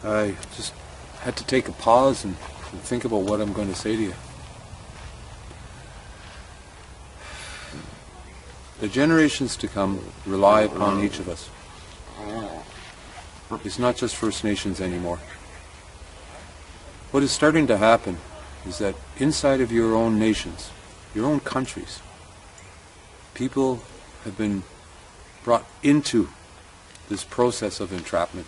I just had to take a pause and think about what I'm going to say to you. The generations to come rely upon each of us. It's not just First Nations anymore. What is starting to happen is that inside of your own nations, your own countries, people have been brought into this process of entrapment.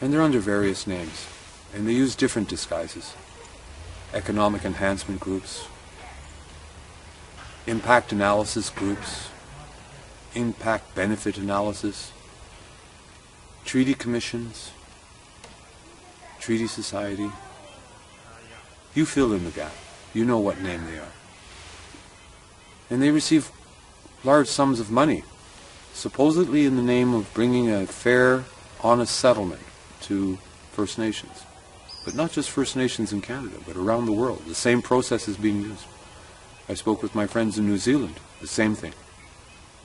And they're under various names. And they use different disguises. Economic enhancement groups, impact analysis groups, impact benefit analysis, treaty commissions, treaty society. You fill in the gap. You know what name they are. And they receive large sums of money, supposedly in the name of bringing a fair, honest settlement to First Nations. But not just First Nations in Canada, but around the world. The same process is being used. I spoke with my friends in New Zealand. The same thing.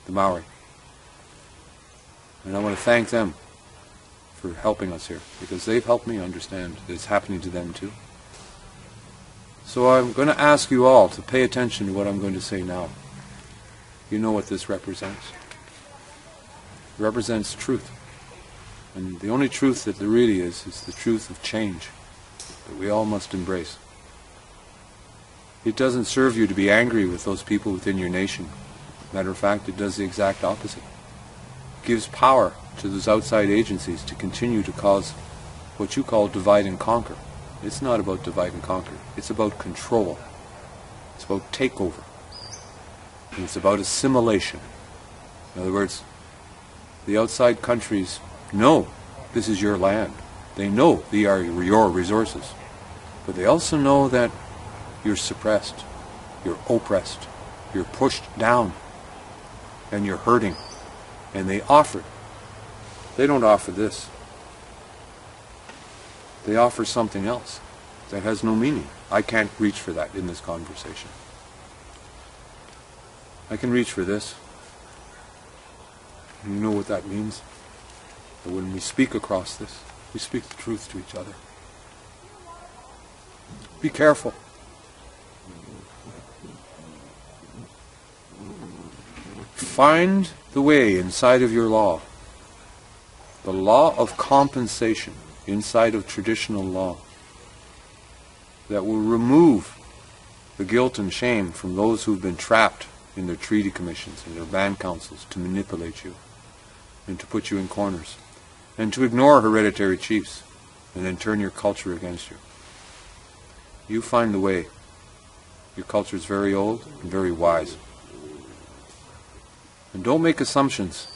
The Maori. And I want to thank them for helping us here, because they've helped me understand that it's happening to them too. So I'm going to ask you all to pay attention to what I'm going to say now. You know what this represents. It represents truth. And the only truth that there really is the truth of change that we all must embrace. It doesn't serve you to be angry with those people within your nation. Matter of fact, it does the exact opposite. It gives power to those outside agencies to continue to cause what you call divide and conquer. It's not about divide and conquer. It's about control. It's about takeover. And it's about assimilation. In other words, the outside countries know this is your land. They know they are your resources. But they also know that you're suppressed, you're oppressed, you're pushed down, and you're hurting. And they offer it. They don't offer this. They offer something else that has no meaning. I can't reach for that in this conversation. I can reach for this. And you know what that means? That when we speak across this, we speak the truth to each other. Be careful. Find the way inside of your law, the law of compensation inside of traditional law, that will remove the guilt and shame from those who've been trapped in their treaty commissions and their band councils to manipulate you and to put you in corners and to ignore hereditary chiefs and then turn your culture against you. You find the way. Your culture is very old and very wise. And don't make assumptions.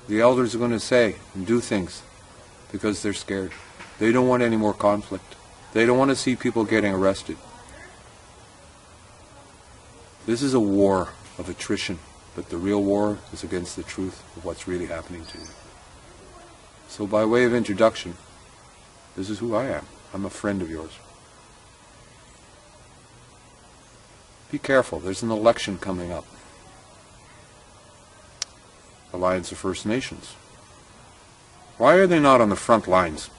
The elders are going to say and do things because they're scared. They don't want any more conflict. They don't want to see people getting arrested. This is a war of attrition, but the real war is against the truth of what's really happening to you. So by way of introduction, this is who I am. I'm a friend of yours. Be careful. There's an election coming up. Alliance of First Nations. Why are they not on the front lines?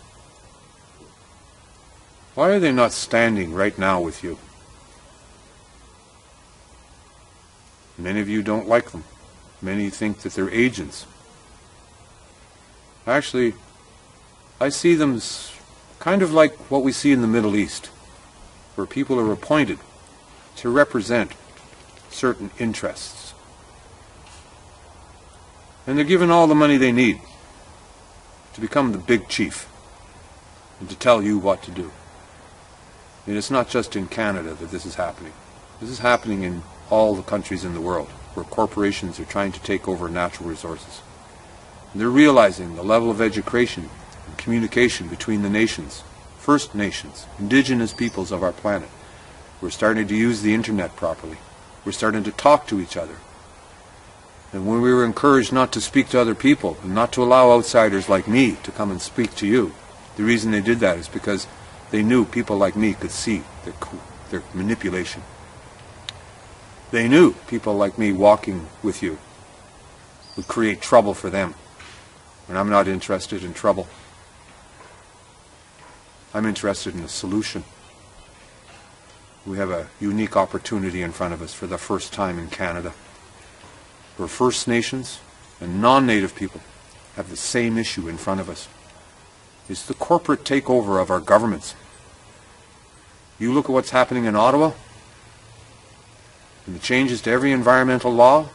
Why are they not standing right now with you? Many of you don't like them. Many think that they're agents. Actually, I see them as kind of like what we see in the Middle East, where people are appointed to represent certain interests. And they're given all the money they need to become the big chief and to tell you what to do. And it's not just in Canada that this is happening. This is happening in all the countries in the world where corporations are trying to take over natural resources. And they're realizing the level of education and communication between the nations, First Nations, indigenous peoples of our planet. We're starting to use the internet properly. We're starting to talk to each other. And when we were encouraged not to speak to other people and not to allow outsiders like me to come and speak to you, the reason they did that is because they knew people like me could see their manipulation. They knew people like me walking with you would create trouble for them. And I'm not interested in trouble. I'm interested in a solution. We have a unique opportunity in front of us for the first time in Canada, where First Nations and non-Native people have the same issue in front of us. It's the corporate takeover of our governments. You look at what's happening in Ottawa, and the changes to every environmental law,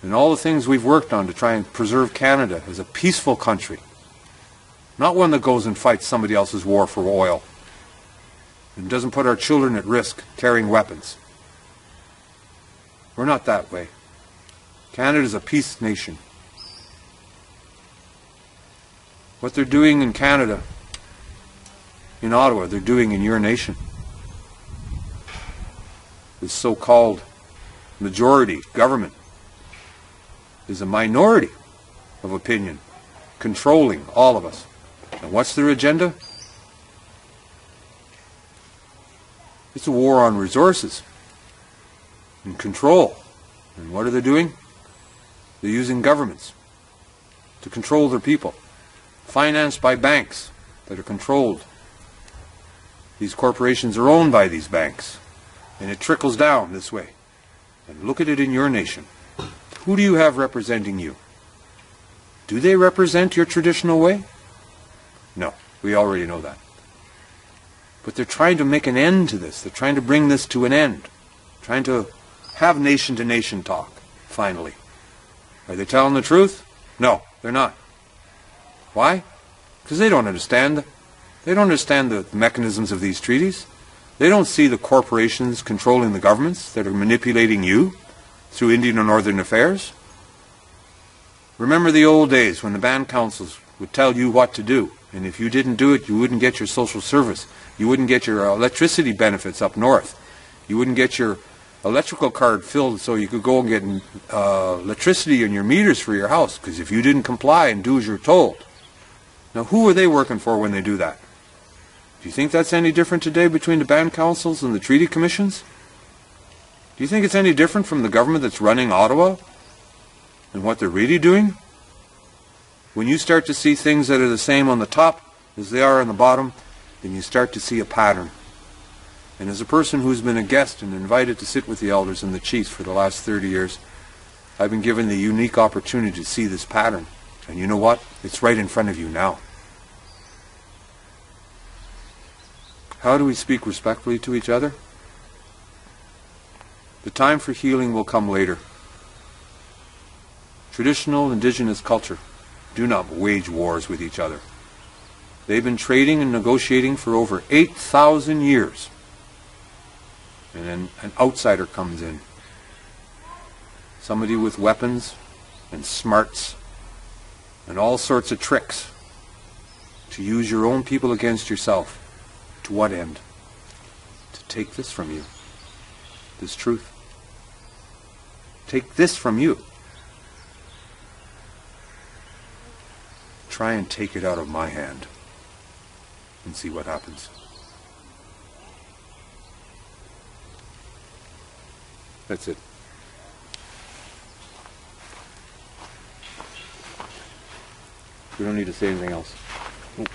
and all the things we've worked on to try and preserve Canada as a peaceful country, not one that goes and fights somebody else's war for oil, and doesn't put our children at risk carrying weapons. We're not that way. Canada's a peace nation. What they're doing in Canada, in Ottawa, they're doing in your nation. This so-called majority government is a minority of opinion, controlling all of us. And what's their agenda? It's a war on resources and control. And what are they doing? They're using governments to control their people, financed by banks that are controlled. These corporations are owned by these banks, and it trickles down this way. And look at it in your nation. Who do you have representing you? Do they represent your traditional way? No, we already know that. But they're trying to make an end to this. They're trying to bring this to an end. Trying to have nation-to-nation talk, finally. Are they telling the truth? No, they're not. Why? Because they don't understand. They don't understand the mechanisms of these treaties. They don't see the corporations controlling the governments that are manipulating you through Indian and Northern affairs. Remember the old days when the band councils would tell you what to do, and if you didn't do it, you wouldn't get your social service. You wouldn't get your electricity benefits up north. You wouldn't get your electrical card filled so you could go and get electricity in your meters for your house, because if you didn't comply and do as you're told. Now, who are they working for when they do that? Do you think that's any different today between the band councils and the treaty commissions? Do you think it's any different from the government that's running Ottawa and what they're really doing? When you start to see things that are the same on the top as they are on the bottom, then you start to see a pattern. And as a person who's been a guest and invited to sit with the elders and the chiefs for the last 30 years, I've been given the unique opportunity to see this pattern. And you know what? It's right in front of you now. How do we speak respectfully to each other? The time for healing will come later. Traditional indigenous culture do not wage wars with each other. They've been trading and negotiating for over 8,000 years. And then an outsider comes in. Somebody with weapons and smarts and all sorts of tricks to use your own people against yourself. To what end? To take this from you. This truth. Take this from you. Try and take it out of my hand and see what happens. That's it. We don't need to say anything else. Nope.